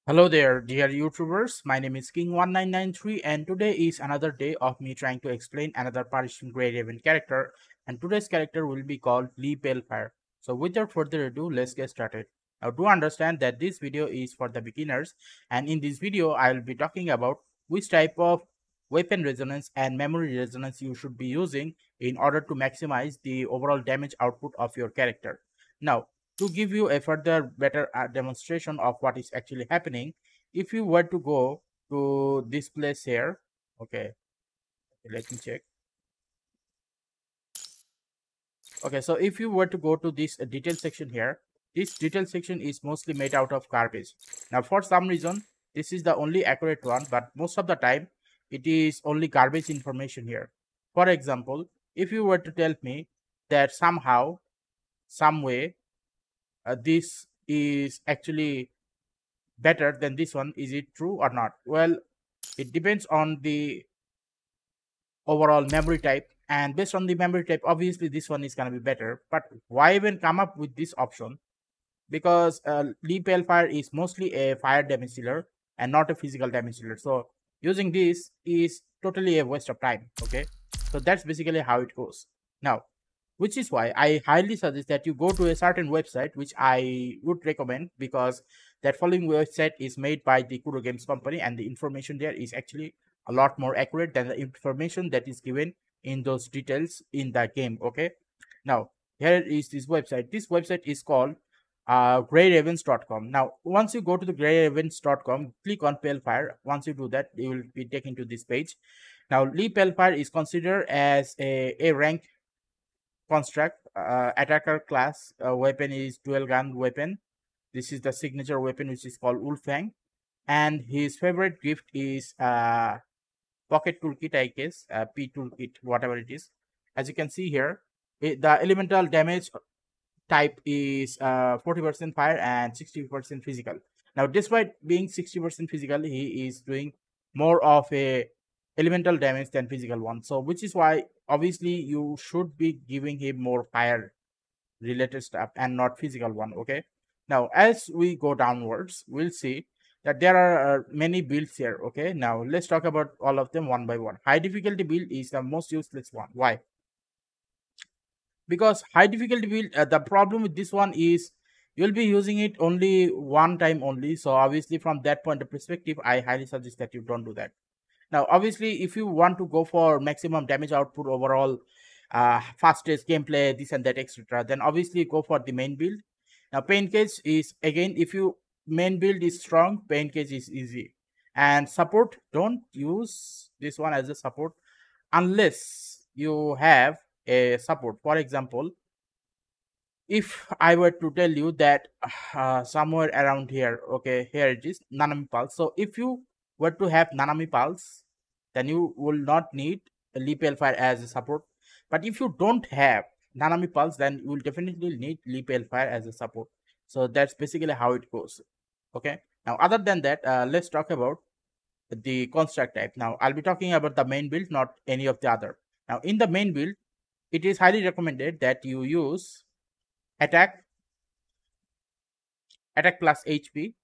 Hello there, dear YouTubers. My name is King1993, and today is another day of me trying to explain another Parisian Grey Raven character. And today's character will be called Palefire. So, without further ado, let's get started. Now, do understand that this video is for the beginners, and in this video, I will be talking about which type of weapon resonance and memory resonance you should be using in order to maximize the overall damage output of your character. Now, to give you a further better demonstration of what is actually happening, if you were to go to this place here, okay, let me check. Okay, so if you were to go to this detail section here, this detail section is mostly made out of garbage. Now, for some reason, this is the only accurate one, but most of the time, it is only garbage information here. For example, if you were to tell me that somehow, some way, this is actually better than this one, is it true or not? Well, it depends on the overall memory type, and based on the memory type, obviously this one is going to be better. But why even come up with this option? Because Palefire is mostly a fire damage dealer and not a physical damage dealer, so using this is totally a waste of time. Okay, so that's basically how it goes. Now, which is why I highly suggest that you go to a certain website, which I would recommend, because that following website is made by the Kuro Games company, and the information there is actually a lot more accurate than the information that is given in those details in the game. Okay, now here is this website. This website is called greyravens.com. Now, once you go to the greyravens.com, click on Palefire. Once you do that, you will be taken to this page. Now, Palefire is considered as a rank construct. Attacker class weapon is dual gun weapon. This is the signature weapon, which is called Wolfang, and his favorite gift is pocket toolkit, I guess, P toolkit, whatever it is. As you can see here, the elemental damage type is 40% fire and 60% physical. Now, despite being 60% physical, he is doing more of a elemental damage than physical one. So, which is why obviously you should be giving him more fire related stuff and not physical one. Okay. Now, as we go downwards, we'll see that there are many builds here. Okay. Now, let's talk about all of them one by one. High difficulty build is the most useless one. Why? Because high difficulty build, the problem with this one is you'll be using it only one time only. So obviously from that point of perspective, I highly suggest that you don't do that. Now, obviously, if you want to go for maximum damage output overall, fastest gameplay, this and that, etc., then obviously go for the main build. Now, pain cage is, again, if you main build is strong, pain cage is easy. And support, don't use this one as a support unless you have a support. For example, if I were to tell you that somewhere around here, okay, here it is, Nanami Pulse. So if you were to have Nanami Pulse, then you will not need a Palefire as a support. But if you don't have Nanami Pulse, then you will definitely need Palefire as a support. So that's basically how it goes. Okay. Now, other than that, let's talk about the construct type. Now, I'll be talking about the main build, not any of the other. Now, in the main build, it is highly recommended that you use attack plus HP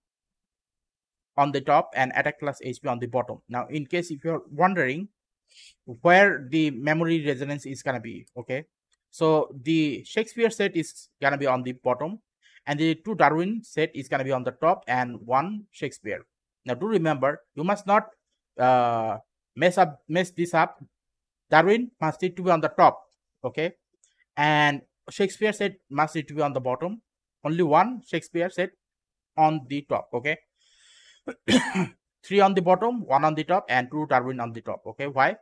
on the top and attack plus HP on the bottom. Now, in case if you're wondering where the memory resonance is gonna be, okay, so the Shakespeare set is gonna be on the bottom, and the 2 Darwin set is gonna be on the top, and 1 Shakespeare. Now, do remember, you must not mess this up. Darwin must need to be on the top, okay, and Shakespeare set must need to be on the bottom. Only 1 Shakespeare set on the top. Okay. 3 on the bottom, 1 on the top, and 2 Darwin on the top. Okay. Why?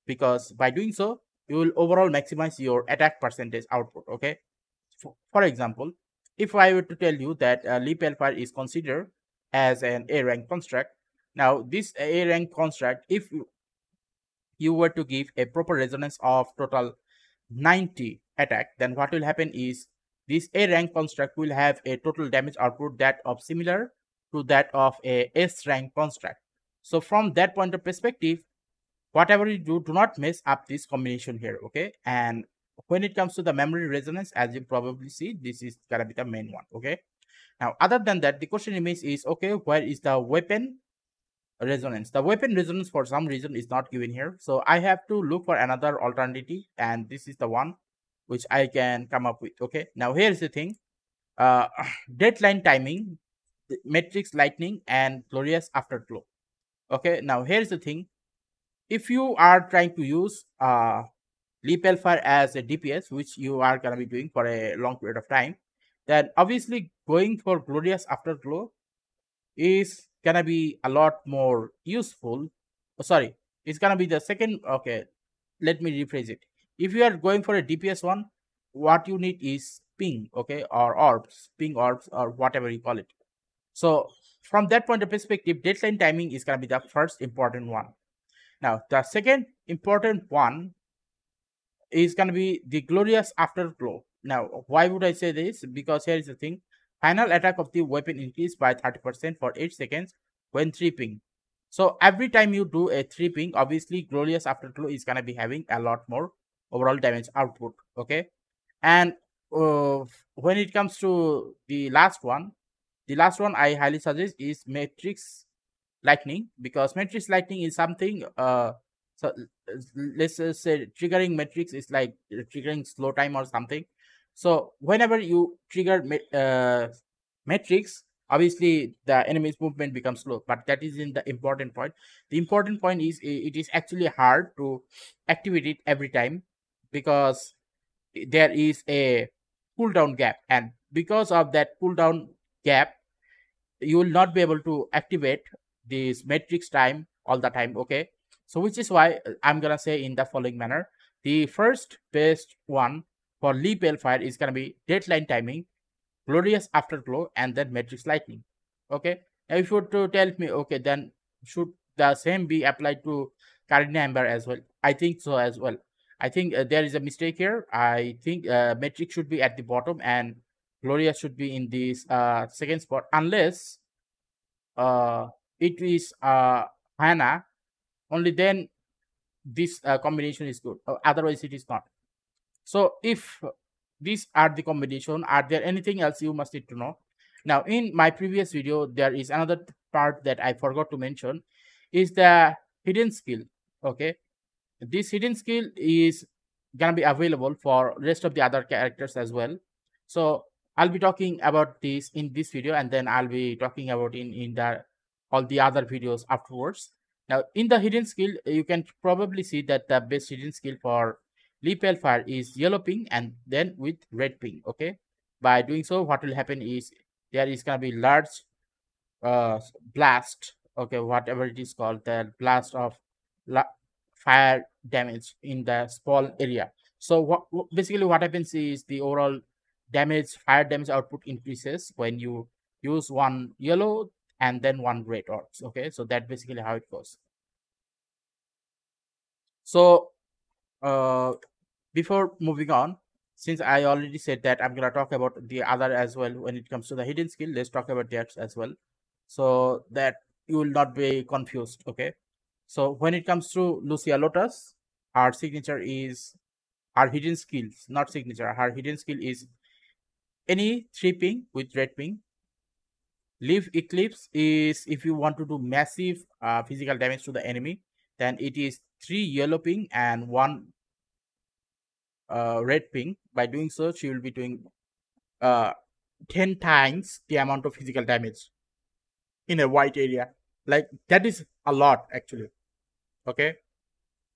Because by doing so, you will overall maximize your attack percentage output. Okay. For example, if I were to tell you that Palefire is considered as an A rank construct, now this A rank construct, if you were to give a proper resonance of total 90 attack, then what will happen is this A rank construct will have a total damage output that of similar to that of a S rank construct. So from that point of perspective, whatever you do, do not mess up this combination here. Okay. And when it comes to the memory resonance, as you probably see, this is gonna be the main one. Okay. Now, other than that, the question remains is, okay, where is the weapon resonance? The weapon resonance for some reason is not given here. So I have to look for another alternative, and this is the one which I can come up with. Okay, now here's the thing. Uh, Deadline timing, matrix lightning, and glorious afterglow. Okay, now here's the thing. If you are trying to use Palefire as a DPS, which you are going to be doing for a long period of time, then obviously going for glorious afterglow is gonna be a lot more useful. Oh, sorry, it's gonna be the second. Okay, let me rephrase it. If you are going for a DPS one, what you need is ping, okay, or orbs, ping orbs, or whatever you call it. So from that point of perspective, deadline timing is gonna be the first important one. Now the second important one is going to be the glorious afterglow. Now, why would I say this? Because here is the thing. Final attack of the weapon increased by 30% for 8 seconds when 3 ping. So every time you do a 3 ping, obviously glorious afterglow is going to be having a lot more overall damage output. Okay. And when it comes to the last one I highly suggest is matrix lightning, because matrix lightning is something so let's just say triggering matrix is like triggering slow time or something. So whenever you trigger matrix, obviously the enemy's movement becomes slow, but that is in the important point. The important point is it is actually hard to activate it every time, because there is a cooldown gap, and because of that cooldown gap, you will not be able to activate this matrix time all the time. Okay, so which is why I'm gonna say in the following manner: the first best one for Lee Balefire is gonna be deadline timing, glorious afterglow, and then matrix lightning. Okay, now if you were to tell me, okay, then should the same be applied to Karina Amber as well? I think so as well. I think there is a mistake here. I think matrix should be at the bottom and glorious should be in this second spot, unless uh, it is Hannah, only then this combination is good. Otherwise, it is not. So, if these are the combination, are there anything else you must need to know? Now, in my previous video, there is another part that I forgot to mention, is the hidden skill. Okay, this hidden skill is gonna be available for rest of the other characters as well. So I'll be talking about this in this video, and then I'll be talking about in the all the other videos afterwards. Now in the hidden skill, you can probably see that the best hidden skill for Leap Fire is yellow ping and then with red ping. Okay, by doing so, what will happen is there is gonna be large uh blast, okay, whatever it is called, the blast of fire damage in the spawn area. So basically what happens is the overall damage, fire damage output increases when you use one yellow and then one red orbs. Okay, so that basically how it goes. So uh before moving on, since I already said that I'm gonna talk about the other as well when it comes to the hidden skill, let's talk about that as well, so that you will not be confused. Okay, so when it comes to Lucia Lotus, our signature is our hidden skills, not signature. Her hidden skill is any 3 ping with red ping. Leaf Eclipse is if you want to do massive physical damage to the enemy, then it is 3 yellow ping and 1 red ping. By doing so, she will be doing uh, 10 times the amount of physical damage in a white area. Like that is a lot actually. Okay,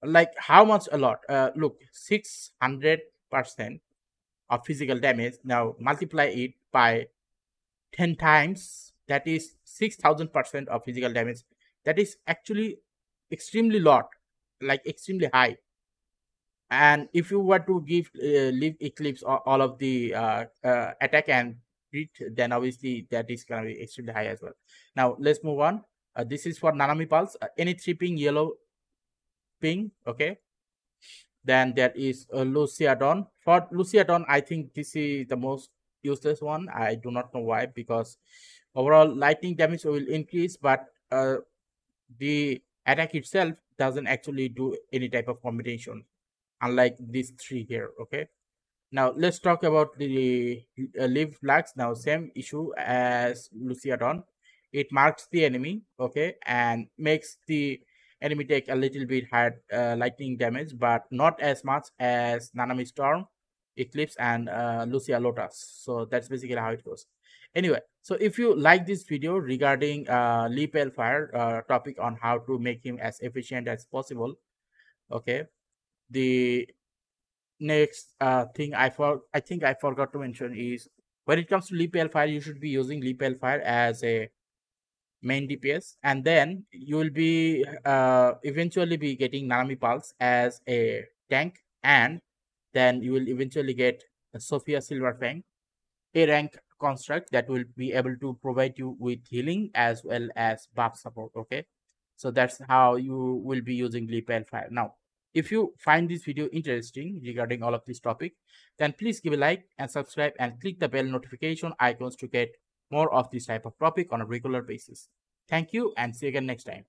like how much a lot? Look, 600% of physical damage. Now multiply it by 10 times. That is 6,000% of physical damage. That is actually extremely lot, like extremely high. And if you were to give leave eclipse all of the attack and crit, then obviously that is gonna be extremely high as well. Now let's move on. This is for Nanami Pulse. Any 3 ping yellow ping. Okay, then there is Lucia Dawn. For Lucia Dawn, I think this is the most useless one. I do not know why, because overall lightning damage will increase, but the attack itself doesn't actually do any type of combination, unlike these 3 here. Okay, Now let's talk about the leaf flags. Now same issue as Luciadon. It marks the enemy, okay, and makes the enemy take a little bit hard lightning damage, but not as much as Nanami Storm, Eclipse, and Lucia Lotus. So that's basically how it goes. Anyway, so if you like this video regarding Lee Palefire topic on how to make him as efficient as possible, okay, the next thing I think I forgot to mention is when it comes to Leap Fire, you should be using Leap Fire as a main DPS, and then you will be eventually be getting Nanami Pulse as a tank, and then you will eventually get Sophia Silver Fang, a rank construct that will be able to provide you with healing as well as buff support. Okay, so that's how you will be using Leap Fire. Now if you find this video interesting regarding all of this topic, then please give a like and subscribe and click the bell notification icons to get more of this type of topic on a regular basis. Thank you and see you again next time.